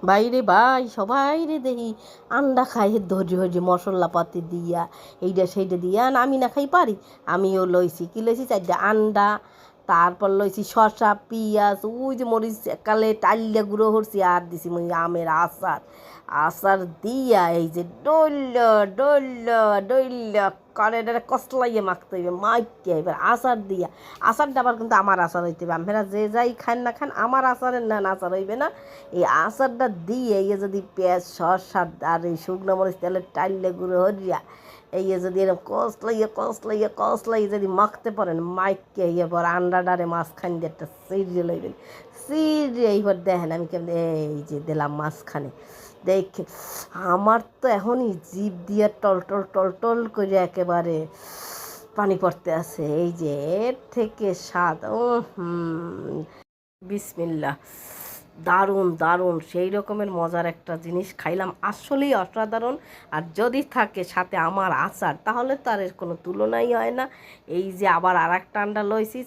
বাইরে ভাই সবাই রে দেখি আন্ডা খাই ধৈর্য ধৈর্য মশলাপাতি দিয়া এইটা সেইটা দিয়া না আমি না খাই পারি। আমিও লইছি কি লইছি 4টা আন্ডা, তারপর লইছি শসা পিঁয়াজ ওই যে মরিচ কালে টাইল্লা গুঁড়ো করছি আর দিছি মই আমের আচার। আচার দিয়া এই যে ডইল ডইল ডইল কারেন্টের কসলাইয়ে মাখতে হইবে মাইকে এবার আচার দিয়া। আচারটা আবার কিন্তু আমার আচার হইতে হবে, আপনারা যে যাই খান না খান আমার আচারের না আচার হইবে না। এই আচারটা দিয়ে এই যদি পেঁয়াজ শসা আর এই শুকনো মরিচ তেলের টাইলে গুঁড়ো হরিয়া এই যদি এরকম কসলাইয়ে কসলাইয়ে কসলাইয়ে যদি মাখতে পারেন মাইকে এবার আন্ডাডারে মাঝখান দিয়ে একটা সিরিয়ে লইবেন। সিরিয়ে এইবার দেখেন আমি কেমন এই যে দিলাম মাঝখানে দেখে আমার তো এখনই জিভ দিয়ে টল টল টল টল করে একেবারে পানি পড়তে আছে। এই যে এর থেকে স্বাদ বিসমিল্লাহ, দারুণ দারুণ সেই রকমের মজার একটা জিনিস খাইলাম, আসলেই অসাধারণ। আর যদি থাকে সাথে আমার আচার তাহলে তো আর এর কোনো তুলনাই হয় না। এই যে আবার আর একটা আন্ডা লইছি।